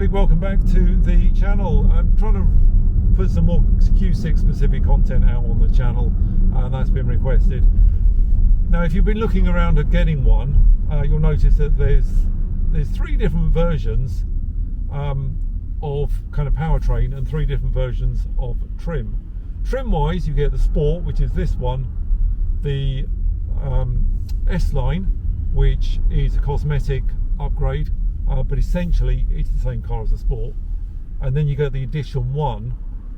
big welcome back to the channel. I'm trying to put some more Q6 specific content out on the channel, and that's been requested. Now, if you've been looking around at getting one, you'll notice that there's three different versions of kind of powertrain and three different versions of trim. Trim wise, you get the Sport, which is this one, the S-Line, which is a cosmetic upgrade, but essentially it's the same car as the Sport. And then you get the Edition 1,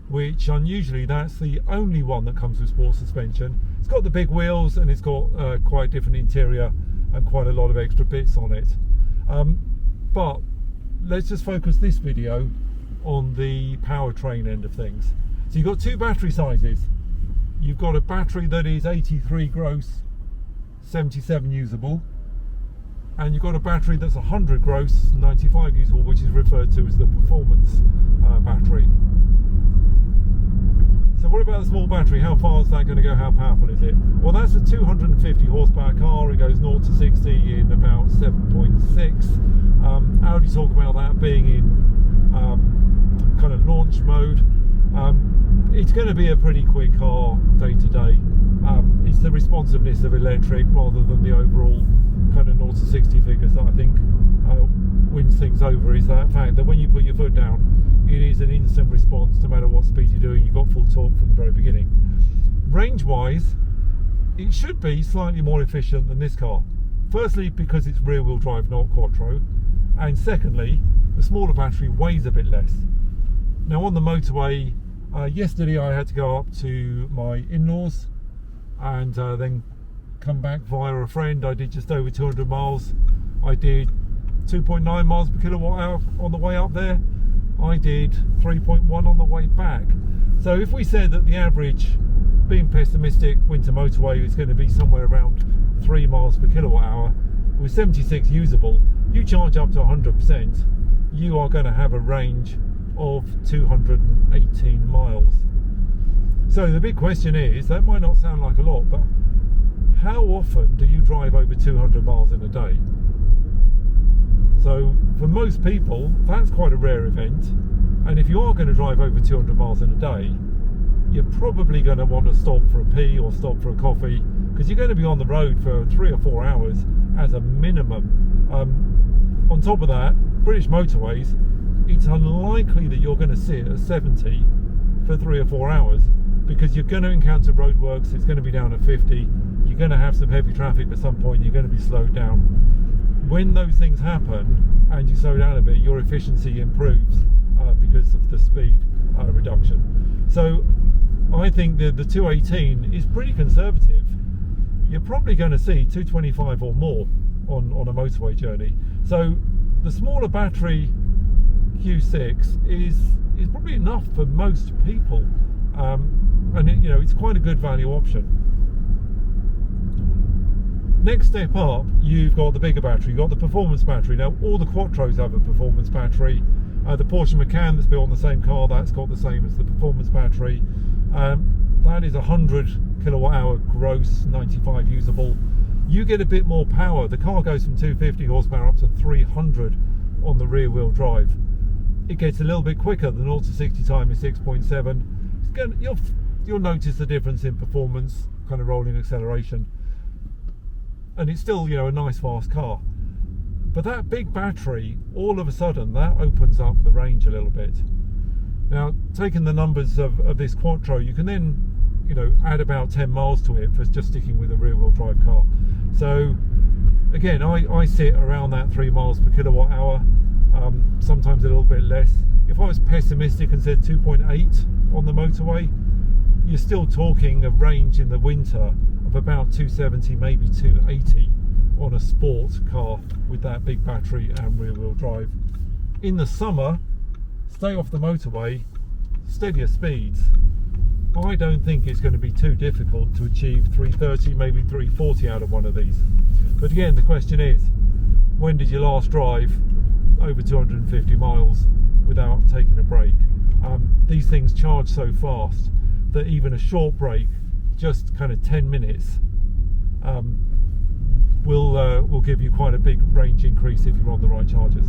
which unusually that's the only one that comes with sport suspension. It's got the big wheels and it's got quite a different interior and quite a lot of extra bits on it. But let's just focus this video on the powertrain end of things. So you've got two battery sizes. You've got a battery that is 83 gross, 77 usable, and you've got a battery that's 100 gross, 95 usable, which is referred to as the performance battery. So what about the small battery? How far is that going to go? How powerful is it? Well, that's a 250 horsepower car. It goes 0 to 60 in about 7.6. Audi talk about that being in kind of launch mode. It's going to be a pretty quick car day to day. It's the responsiveness of electric rather than the overall kind of 0 to 60 figures that I think wins things over. Is that fact that when you put your foot down, it is an instant response no matter what speed you're doing. You've got full torque from the very beginning. Range wise, it should be slightly more efficient than this car. Firstly, because it's rear wheel drive, not quattro, and secondly, the smaller battery weighs a bit less. Now on the motorway, yesterday I had to go up to my in-laws and then come back via a friend. I did just over 200 miles. I did 2.9 miles per kilowatt hour on the way up there. I did 3.1 on the way back. So if we said that the average, being pessimistic, winter motorway is going to be somewhere around 3 miles per kilowatt hour, with 76 usable, you charge up to 100%, you are going to have a range of 218 miles. So the big question is, that might not sound like a lot, but how often do you drive over 200 miles in a day? So for most people, that's quite a rare event. And if you are going to drive over 200 miles in a day, you're probably going to want to stop for a pee or stop for a coffee, because you're going to be on the road for 3 or 4 hours as a minimum. On top of that, British motorways, it's unlikely that you're going to sit at 70 for 3 or 4 hours, because you're going to encounter roadworks. It's going to be down at 50. You're going to have some heavy traffic at some point. You're going to be slowed down. When those things happen and you slow down a bit, your efficiency improves because of the speed reduction. So I think the 218 is pretty conservative. You're probably going to see 225 or more on a motorway journey. So the smaller battery Q6 is probably enough for most people, and it's quite a good value option. Next step up, you've got the bigger battery. You've got the performance battery. Now, all the Quattros have a performance battery. The Porsche Macan that's built on the same car, that's got the same as the performance battery. That is 100 kilowatt hour gross, 95 usable. You get a bit more power. The car goes from 250 horsepower up to 300 on the rear wheel drive. It gets a little bit quicker. The 0 to 60 time is 6.7. You'll notice the difference in performance, kind of rolling acceleration. And it's still, a nice fast car. But that big battery, all of a sudden, that opens up the range a little bit. Now, taking the numbers of this Quattro, you can then, add about 10 miles to it for just sticking with a rear-wheel drive car. So, again, I sit around that 3 miles per kilowatt hour, sometimes a little bit less. If I was pessimistic and said 2.8 on the motorway, you're still talking a range in the winter of about 270, maybe 280 on a sport car with that big battery and rear wheel drive. In the summer, stay off the motorway, steadier speeds. I don't think it's going to be too difficult to achieve 330, maybe 340 out of one of these. But again, the question is, when did you last drive over 250 miles without taking a break? These things charge so fast that even a short break, just kind of 10 minutes, will give you quite a big range increase if you're on the right chargers.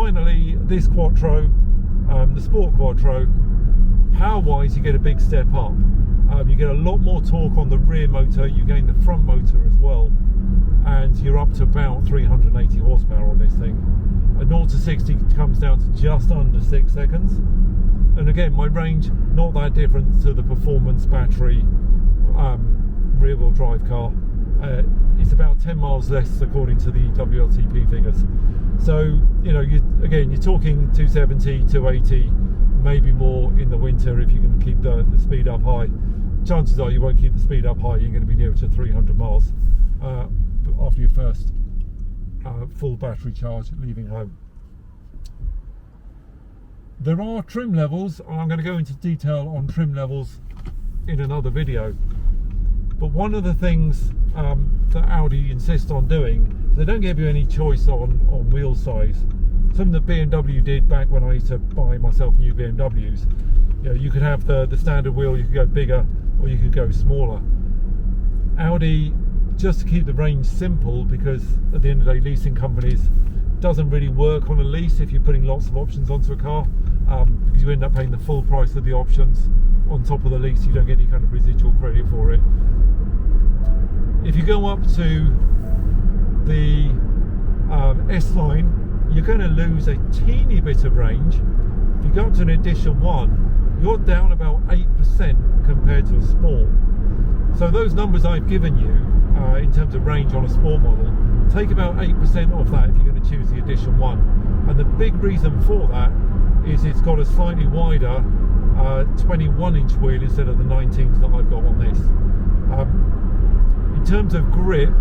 finally, this Quattro, the Sport Quattro, power-wise, you get a big step up. You get a lot more torque on the rear motor, you gain the front motor as well, and you're up to about 380 horsepower on this thing. A 0 to 60 comes down to just under 6 seconds. And again, my range, not that different to the performance battery rear-wheel drive car. It's about 10 miles less according to the WLTP figures. So, you know, you're talking 270, 280, maybe more in the winter if you can keep the speed up high. Chances are you won't keep the speed up high, you're going to be nearer to 300 miles after your first full battery charge leaving home. There are trim levels, and I'm going to go into detail on trim levels in another video. But one of the things that Audi insist on doing is they don't give you any choice on wheel size. Something that BMW did back when I used to buy myself new BMWs. You know, you could have the standard wheel, you could go bigger or you could go smaller. Audi, just to keep the range simple, because at the end of the day, leasing companies doesn't really work on a lease if you're putting lots of options onto a car, because you end up paying the full price of the options on top of the lease. You don't get any kind of residual credit for it. If you go up to the S-Line, you're going to lose a teeny bit of range. If you go up to an Edition 1, you're down about 8% compared to a Sport. So those numbers I've given you in terms of range on a Sport model, take about 8% off that if you're going to choose the Edition 1. And the big reason for that is it's got a slightly wider 21-inch wheel instead of the 19s that I've got on this. In terms of grip,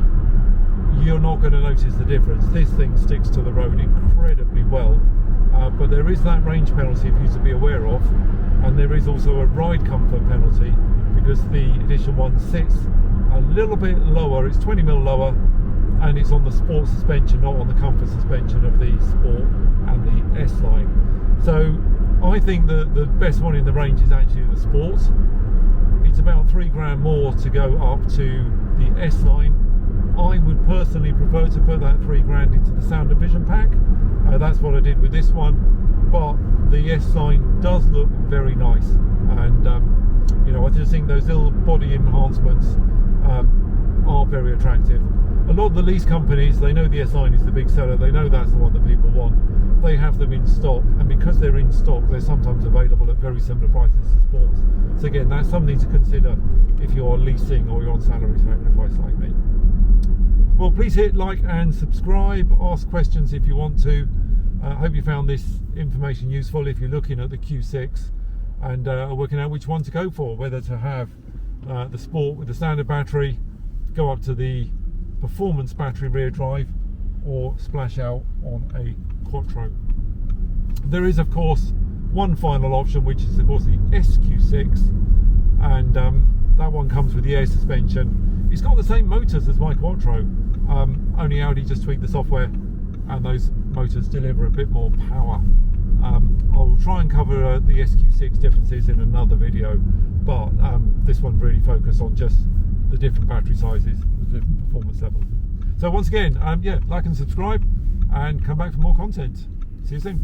you're not going to notice the difference. This thing sticks to the road incredibly well, but there is that range penalty for you to be aware of, and there is also a ride comfort penalty because the Edition 1 sits a little bit lower. It's 20mm lower, and it's on the Sport suspension, not on the comfort suspension of the Sport and the S-Line. So I think the best one in the range is actually the Sport. It's about £3 more to go up to the S-Line. I would personally prefer to put that £3 into the Sound and Vision pack. That's what I did with this one, but the S-Line does look very nice, and you know, I just think those little body enhancements are very attractive. A lot of the lease companies, they know the S-Line is the big seller, they know that's the one that people want. They have them in stock, and because they're in stock, they're sometimes available at very similar prices to Sports. So again, that's something to consider if you're leasing or you're on salary sacrifice like me. Well, please hit like and subscribe, ask questions if you want to. I hope you found this information useful if you're looking at the Q6 and are working out which one to go for, whether to have the Sport with the standard battery, go up to the performance battery rear drive, or splash out on a Quattro. There is of course one final option, which is of course the SQ6, and that one comes with the air suspension. It's got the same motors as my Quattro, only Audi just tweaked the software and those motors deliver a bit more power. I'll try and cover the SQ6 differences in another video, but this one really focused on just the different battery sizes, the different performance levels. So once again, yeah, like and subscribe and come back for more content. See you soon.